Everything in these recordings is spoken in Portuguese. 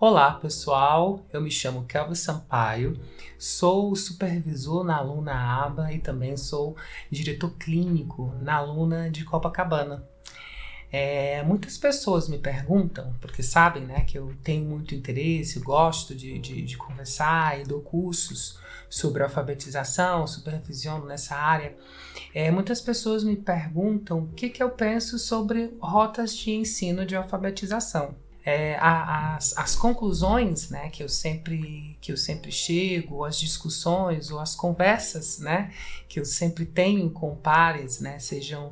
Olá pessoal, eu me chamo Kelvin Sampaio, sou supervisor na Aluna ABA e também sou diretor clínico na Aluna de Copacabana. Muitas pessoas me perguntam, porque sabem, né, que eu tenho muito interesse, gosto de conversar e dou cursos sobre alfabetização, supervisiono nessa área. Muitas pessoas me perguntam o que eu penso sobre rotas de ensino de alfabetização. As conclusões, né, que eu sempre chego, as discussões ou as conversas, né, que eu sempre tenho com pares, né, sejam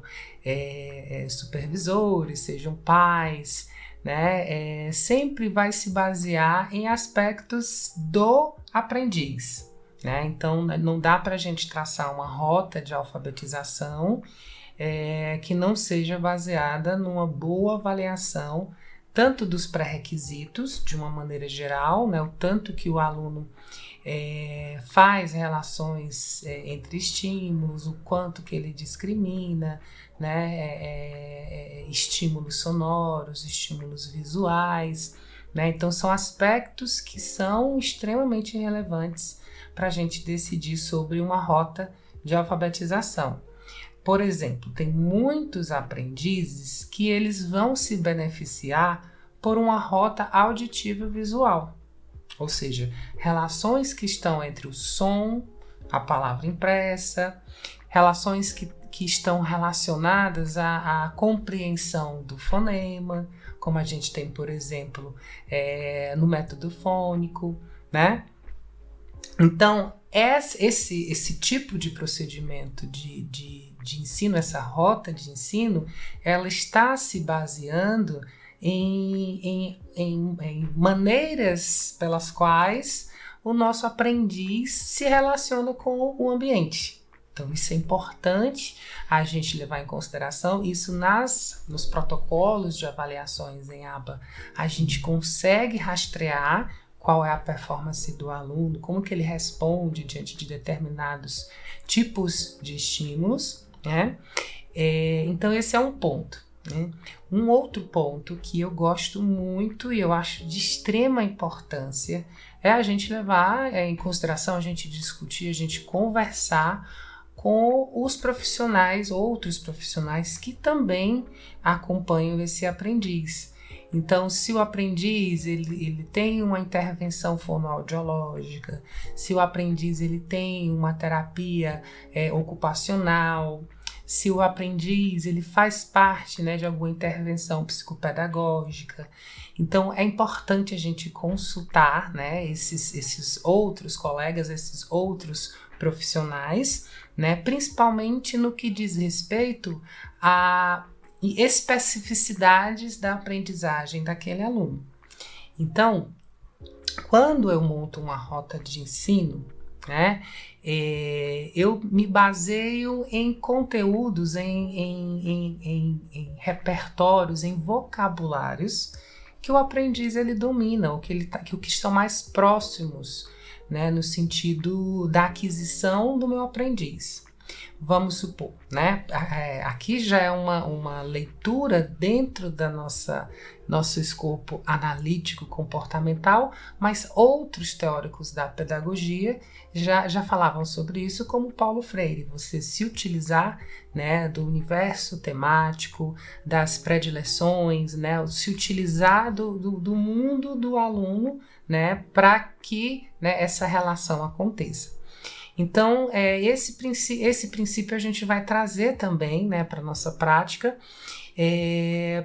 supervisores, sejam pais, né, sempre vai se basear em aspectos do aprendiz, né? Então não dá para a gente traçar uma rota de alfabetização que não seja baseada numa boa avaliação tanto dos pré-requisitos, de uma maneira geral, né, o tanto que o aluno faz relações entre estímulos, o quanto que ele discrimina, né, estímulos sonoros, estímulos visuais, né, então são aspectos que são extremamente relevantes para a gente decidir sobre uma rota de alfabetização. Por exemplo, tem muitos aprendizes que eles vão se beneficiar por uma rota auditiva visual, ou seja, relações que estão entre o som, a palavra impressa, relações que estão relacionadas à compreensão do fonema, como a gente tem, por exemplo, no método fônico, né? Então, esse tipo de procedimento de ensino, essa rota de ensino, ela está se baseando em maneiras pelas quais o nosso aprendiz se relaciona com o ambiente. Então, isso é importante a gente levar em consideração. Isso nos protocolos de avaliações em ABA, a gente consegue rastrear qual é a performance do aluno, como que ele responde diante de determinados tipos de estímulos, né? Então esse é um ponto, né? Um outro ponto que eu gosto muito e eu acho de extrema importância é a gente levar em consideração, a gente discutir, a gente conversar com os profissionais, outros profissionais que também acompanham esse aprendiz. Então, se o aprendiz ele tem uma intervenção fonoaudiológica, se o aprendiz ele tem uma terapia ocupacional, se o aprendiz ele faz parte, né, de alguma intervenção psicopedagógica, então é importante a gente consultar, né, esses outros colegas, esses outros profissionais, né, principalmente no que diz respeito a especificidades da aprendizagem daquele aluno. Então, quando eu monto uma rota de ensino, né, eu me baseio em conteúdos, em repertórios, em vocabulários que o aprendiz ele domina, que estão mais próximos, né, no sentido da aquisição do meu aprendiz. Vamos supor, né? Aqui já é uma leitura dentro da nosso escopo analítico comportamental, mas outros teóricos da pedagogia já falavam sobre isso, como Paulo Freire. Você se utilizar, né, do universo temático, das predileções, né, se utilizar do mundo do aluno, né, para que, né, essa relação aconteça. Então, esse princípio a gente vai trazer também, né, para a nossa prática.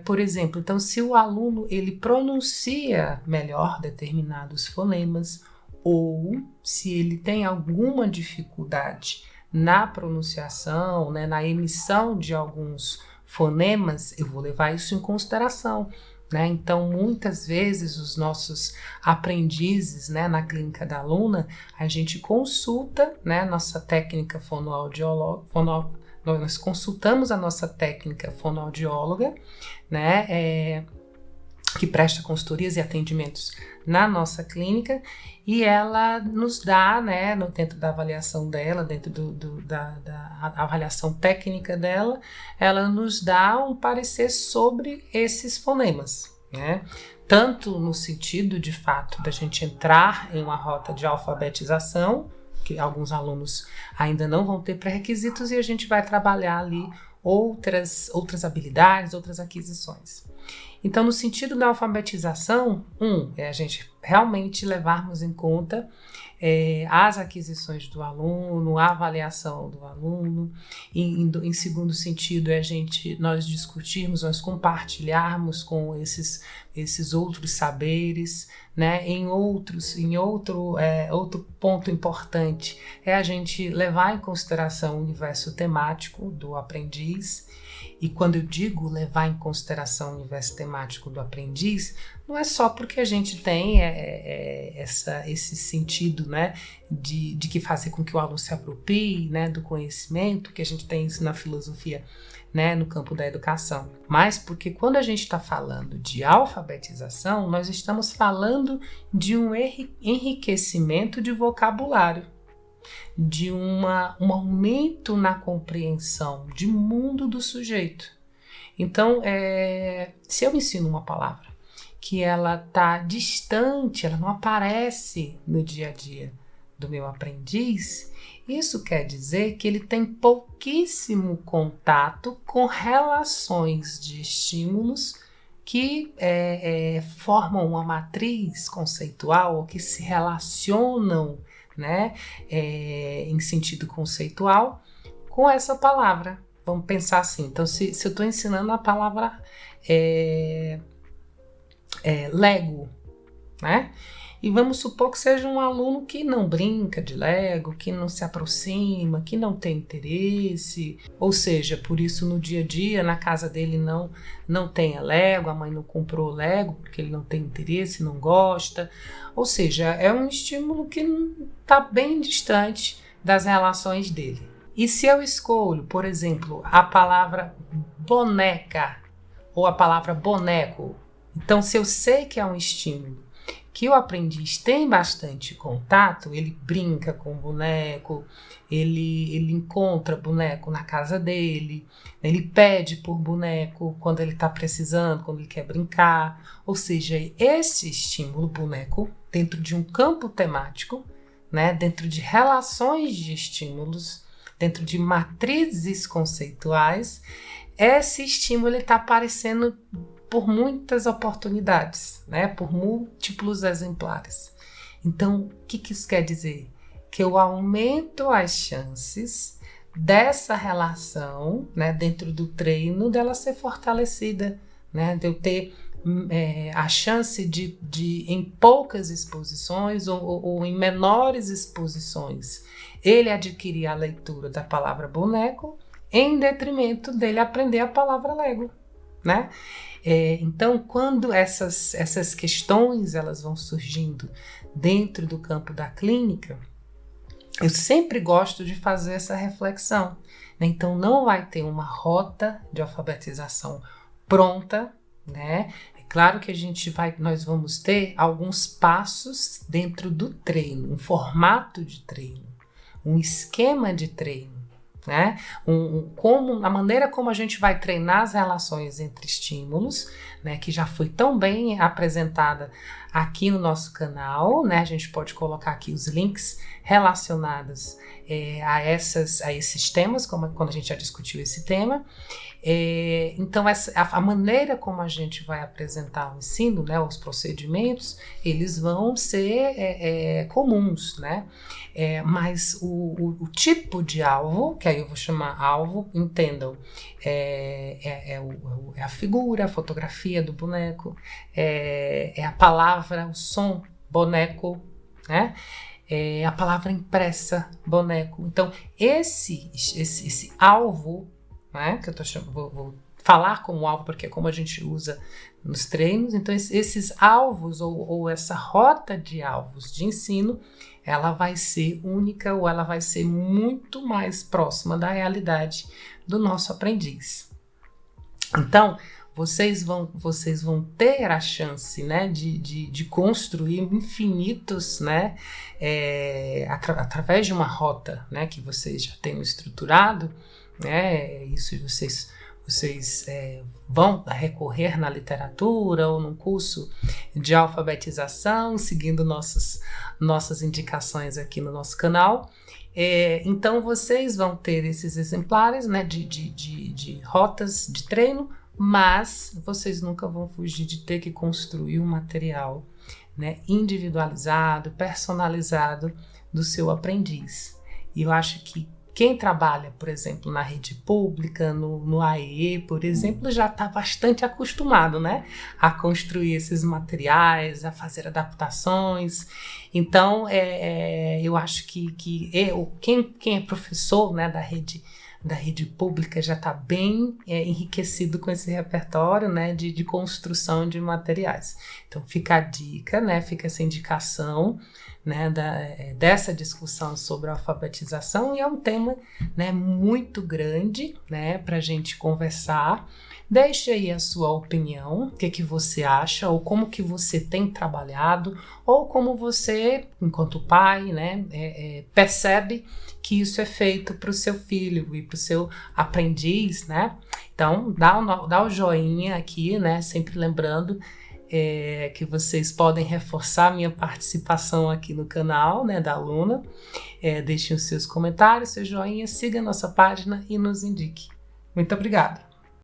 Por exemplo, então, se o aluno ele pronuncia melhor determinados fonemas ou se ele tem alguma dificuldade na pronunciação, né, na emissão de alguns fonemas, eu vou levar isso em consideração. Né? Então, muitas vezes os nossos aprendizes, né, na clínica da aluna, a gente consulta, né, nossa técnica nós consultamos a nossa técnica fonoaudióloga, né, que presta consultorias e atendimentos na nossa clínica, e ela nos dá, né, dentro da avaliação dela, dentro da avaliação técnica dela, ela nos dá um parecer sobre esses fonemas, né? tanto no sentido, de fato, da gente entrar em uma rota de alfabetização, que alguns alunos ainda não vão ter pré-requisitos, e a gente vai trabalhar ali outras habilidades, outras aquisições. Então, no sentido da alfabetização, é a gente realmente levarmos em conta as aquisições do aluno, a avaliação do aluno. Em segundo sentido, é nós discutirmos, nós compartilharmos com esses outros saberes, né? Outro ponto importante é a gente levar em consideração o universo temático do aprendiz. E quando eu digo levar em consideração o universo temático do aprendiz, não é só porque a gente tem esse sentido, né, de que fazer com que o aluno se aproprie, né, do conhecimento, que a gente tem isso na filosofia, né, no campo da educação, mas porque quando a gente está falando de alfabetização, nós estamos falando de um enriquecimento de vocabulário, de um aumento na compreensão de mundo do sujeito. Então, se eu ensino uma palavra que ela está distante, ela não aparece no dia a dia do meu aprendiz, isso quer dizer que ele tem pouquíssimo contato com relações de estímulos que formam uma matriz conceitual, ou que se relacionam, né, em sentido conceitual com essa palavra. Vamos pensar assim. Então, se eu estou ensinando a palavra Lego, né? E vamos supor que seja um aluno que não brinca de Lego, que não se aproxima, que não tem interesse, ou seja, por isso no dia a dia, na casa dele não tenha Lego, a mãe não comprou Lego porque ele não tem interesse, não gosta, ou seja, é um estímulo que está bem distante das relações dele. E se eu escolho, por exemplo, a palavra boneca ou a palavra boneco, então se eu sei que é um estímulo que o aprendiz tem bastante contato, ele brinca com o boneco, ele encontra boneco na casa dele, ele pede por boneco quando ele está precisando, quando ele quer brincar. Ou seja, esse estímulo boneco, dentro de um campo temático, né, dentro de relações de estímulos, dentro de matrizes conceituais, esse estímulo está aparecendo por muitas oportunidades, né? Por múltiplos exemplares. Então, o que isso quer dizer? Que eu aumento as chances dessa relação, né, dentro do treino, dela ser fortalecida, né? De eu ter a chance de em poucas exposições ou em menores exposições, ele adquirir a leitura da palavra boneco em detrimento dele aprender a palavra Lego, né? Então, quando essas questões elas vão surgindo dentro do campo da clínica, eu sempre gosto de fazer essa reflexão, né? Então, não vai ter uma rota de alfabetização pronta, né? É claro que nós vamos ter alguns passos dentro do treino, um formato de treino, um esquema de treino, né? A maneira como a gente vai treinar as relações entre estímulos, né, que já foi tão bem apresentada aqui no nosso canal, né? A gente pode colocar aqui os links relacionados a esses temas, quando a gente já discutiu esse tema. Então, a maneira como a gente vai apresentar o ensino, né, os procedimentos, eles vão ser comuns, né? Mas o tipo de alvo, que aí eu vou chamar alvo, entendam, é a figura, a fotografia do boneco, é a palavra, o som, boneco, né? A palavra impressa, boneco. Então, esse alvo, né, que eu vou falar como alvo, porque é como a gente usa nos treinos. Então, esses alvos ou essa rota de alvos de ensino, ela vai ser única ou ela vai ser muito mais próxima da realidade do nosso aprendiz. Então, vocês vão ter a chance, né, de construir infinitos, né, através de uma rota, né, que vocês já tenham estruturado, né, isso vocês vocês vão recorrer na literatura ou num curso de alfabetização, seguindo nossas indicações aqui no nosso canal. Então vocês vão ter esses exemplares, né, de rotas de treino, mas vocês nunca vão fugir de ter que construir um material, né, individualizado, personalizado do seu aprendiz. E eu acho que quem trabalha, por exemplo, na rede pública, no AE, por exemplo, já está bastante acostumado, né, a construir esses materiais, a fazer adaptações. Então, eu acho que quem é professor, né, da rede pública já está bem enriquecido com esse repertório, né, de construção de materiais. Então fica a dica, né, fica essa indicação, né, dessa discussão sobre a alfabetização, e é um tema, né, muito grande, né, para a gente conversar. Deixe aí a sua opinião, o que você acha, ou como que você tem trabalhado, ou como você, enquanto pai, né, percebe que isso é feito para o seu filho e para o seu aprendiz, né? Então, dá o joinha aqui, né? Sempre lembrando que vocês podem reforçar minha participação aqui no canal, né, da aluna. Deixem os seus comentários, seu joinha, siga a nossa página e nos indique. Muito obrigada!